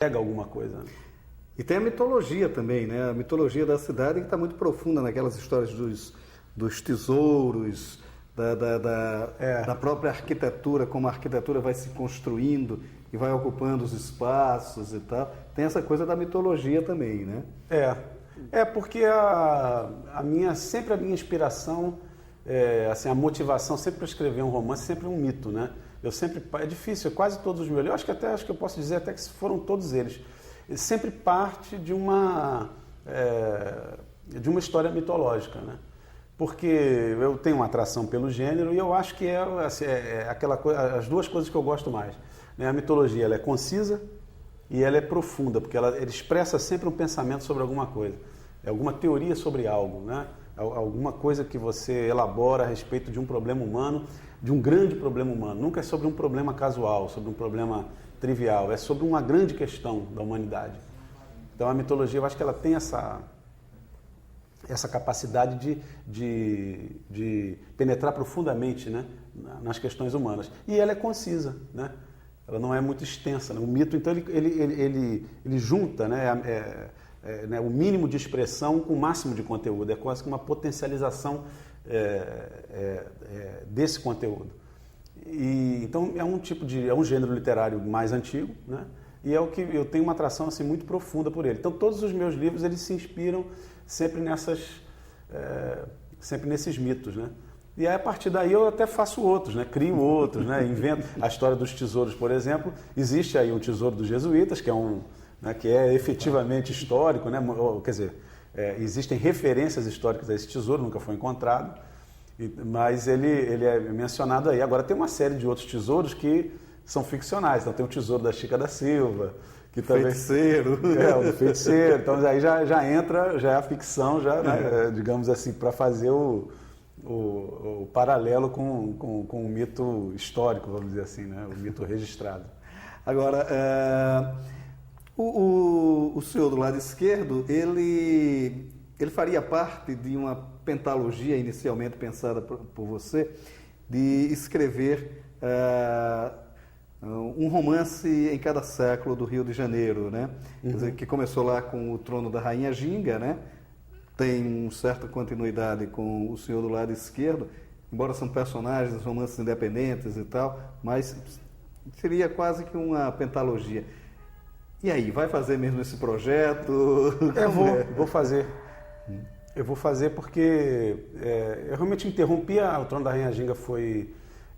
pega alguma coisa. Né? E tem a mitologia também, né? A mitologia da cidade que está muito profunda naquelas histórias dos tesouros, da própria arquitetura, como a arquitetura vai se construindo e vai ocupando os espaços e tal. Tem essa coisa da mitologia também, né? Porque sempre a minha inspiração, assim, a motivação sempre para escrever um romance, sempre um mito, né? É difícil, quase todos os meus livros, acho que eu posso dizer até que foram todos eles, sempre parte de uma história mitológica, né? Porque eu tenho uma atração pelo gênero e eu acho que aquela coisa, as duas coisas que eu gosto mais, né? A mitologia, ela é concisa e ela é profunda, porque ela expressa sempre um pensamento sobre alguma coisa, alguma teoria sobre algo, né? Alguma coisa que você elabora a respeito de um problema humano, de um grande problema humano. Nunca é sobre um problema casual, sobre um problema trivial, é sobre uma grande questão da humanidade. Então a mitologia, eu acho que ela tem essa capacidade de penetrar profundamente, né, nas questões humanas. E ela é concisa, né? Ela não é muito extensa. Né? O mito, então, ele junta, né, o mínimo de expressão com o máximo de conteúdo. É quase que uma potencialização desse conteúdo. Então é um gênero literário mais antigo, né? E é o que eu tenho uma atração assim muito profunda por ele. Então todos os meus livros eles se inspiram sempre nesses mitos, né? E aí, a partir daí eu até faço outros, né? Crio outros, né? Invento a história dos tesouros, por exemplo. Existe aí o Tesouro dos Jesuítas, que é efetivamente histórico, né? Quer dizer, existem referências históricas a esse tesouro, nunca foi encontrado, mas ele é mencionado aí. Agora tem uma série de outros tesouros que são ficcionais. Então tem o Tesouro da Chica da Silva, que também... Feiticeiro. O do feiticeiro. Então aí já entra, já é a ficção, né? Digamos assim, para fazer o paralelo com o mito histórico, vamos dizer assim, né? O mito registrado. Agora, o senhor do lado esquerdo, ele faria parte de uma pentalogia inicialmente pensada por você, de escrever um romance em cada século do Rio de Janeiro, né? Quer dizer, que começou lá com o Trono da Rainha Ginga, né? Tem uma certa continuidade com o senhor do lado esquerdo, embora são personagens, romances independentes e tal, mas seria quase que uma pentalogia. E aí, vai fazer mesmo esse projeto? Vou fazer. Eu vou fazer porque eu realmente interrompi o Trono da Rainha Ginga.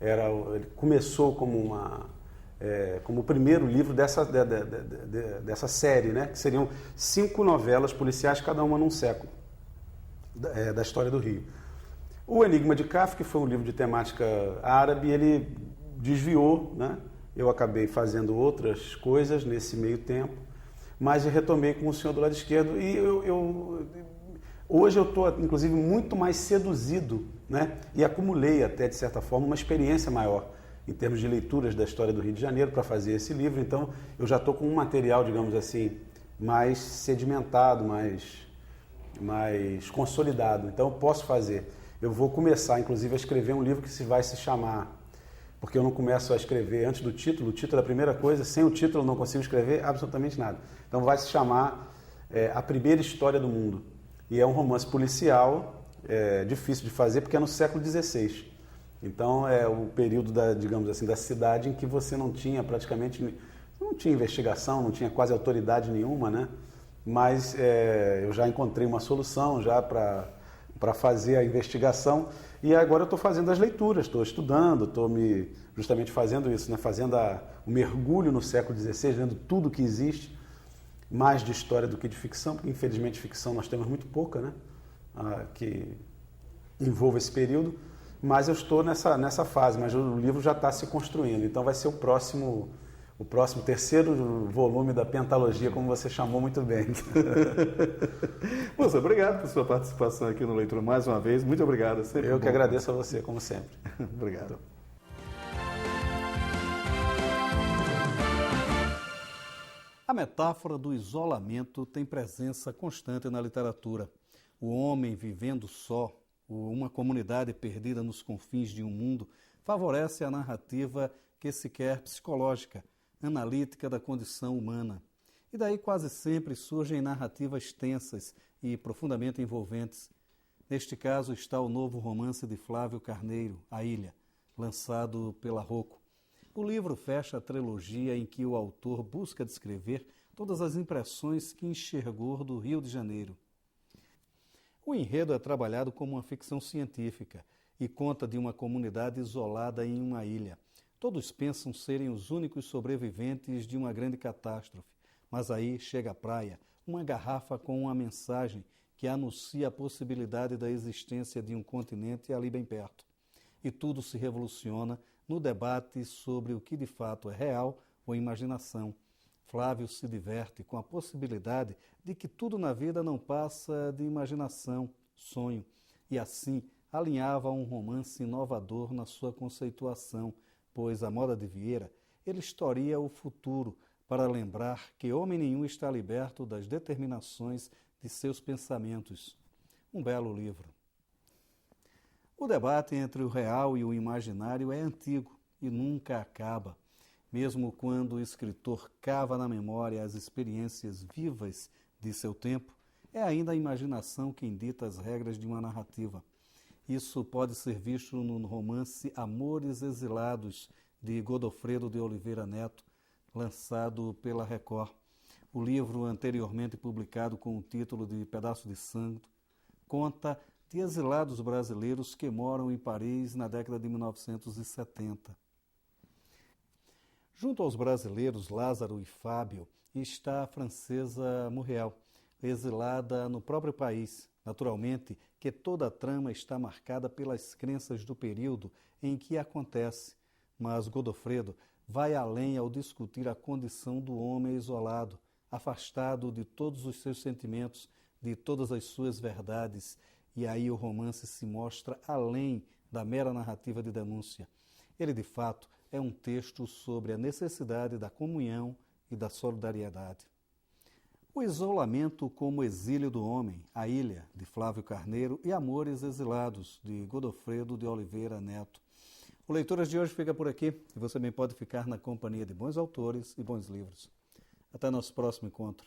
Ele começou como o primeiro livro dessa série, né? Que seriam 5 novelas policiais, cada uma num século da história do Rio. O Enigma de Kafka, que foi um livro de temática árabe, ele desviou, né? Eu acabei fazendo outras coisas nesse meio tempo, mas eu retomei com o senhor do lado esquerdo e hoje eu estou, inclusive, muito mais seduzido, né? E acumulei até, de certa forma, uma experiência maior em termos de leituras da história do Rio de Janeiro para fazer esse livro. Então, eu já estou com um material, digamos assim, mais sedimentado, mais consolidado. Então, eu posso fazer. Eu vou começar, inclusive, a escrever um livro que vai se chamar... Porque eu não começo a escrever antes do título. O título é a primeira coisa. Sem o título, eu não consigo escrever absolutamente nada. Então, vai se chamar A Primeira História do Mundo. E é um romance policial, difícil de fazer, porque é no século XVI. Então, é o período, digamos assim, da cidade em que você não tinha praticamente... Não tinha investigação, não tinha quase autoridade nenhuma, né? Mas eu já encontrei uma solução já para fazer a investigação. E agora eu estou fazendo as leituras, estou estudando, estou justamente fazendo isso, né? Fazendo o mergulho no século XVI, vendo tudo que existe, mais de história do que de ficção, porque infelizmente ficção nós temos muito pouca, né? Que envolva esse período, mas eu estou nessa fase, mas o livro já está se construindo, então vai ser o próximo terceiro volume da pentalogia, como você chamou muito bem. Moça, obrigado por sua participação aqui no Leitura mais uma vez. Muito obrigado. Eu que agradeço a você, como sempre. Obrigado. A metáfora do isolamento tem presença constante na literatura. O homem vivendo só, uma comunidade perdida nos confins de um mundo, favorece a narrativa que se quer psicológica, analítica da condição humana. E daí quase sempre surgem narrativas tensas e profundamente envolventes. Neste caso está o novo romance de Flávio Carneiro, A Ilha, lançado pela Rocco. O livro fecha a trilogia em que o autor busca descrever todas as impressões que enxergou do Rio de Janeiro. O enredo é trabalhado como uma ficção científica e conta de uma comunidade isolada em uma ilha. Todos pensam serem os únicos sobreviventes de uma grande catástrofe, mas aí chega à praia uma garrafa com uma mensagem que anuncia a possibilidade da existência de um continente ali bem perto. E tudo se revoluciona no debate sobre o que de fato é real ou imaginação. Flávio se diverte com a possibilidade de que tudo na vida não passa de imaginação, sonho, e assim alinhava um romance inovador na sua conceituação, pois, à moda de Vieira, ele historia o futuro para lembrar que homem nenhum está liberto das determinações de seus pensamentos. Um belo livro. O debate entre o real e o imaginário é antigo e nunca acaba. Mesmo quando o escritor cava na memória as experiências vivas de seu tempo, é ainda a imaginação quem dita as regras de uma narrativa. Isso pode ser visto no romance Amores Exilados, de Godofredo de Oliveira Neto, lançado pela Record. O livro, anteriormente publicado com o título de Pedaço de Santo, conta de exilados brasileiros que moram em Paris na década de 1970. Junto aos brasileiros Lázaro e Fábio está a francesa Muriel, exilada no próprio país. Naturalmente que toda a trama está marcada pelas crenças do período em que acontece, mas Godofredo vai além ao discutir a condição do homem isolado, afastado de todos os seus sentimentos, de todas as suas verdades, e aí o romance se mostra além da mera narrativa de denúncia. Ele, de fato, é um texto sobre a necessidade da comunhão e da solidariedade. O isolamento como exílio do homem, A Ilha, de Flávio Carneiro, e Amores Exilados, de Godofredo de Oliveira Neto. O Leituras de hoje fica por aqui e você também pode ficar na companhia de bons autores e bons livros. Até nosso próximo encontro.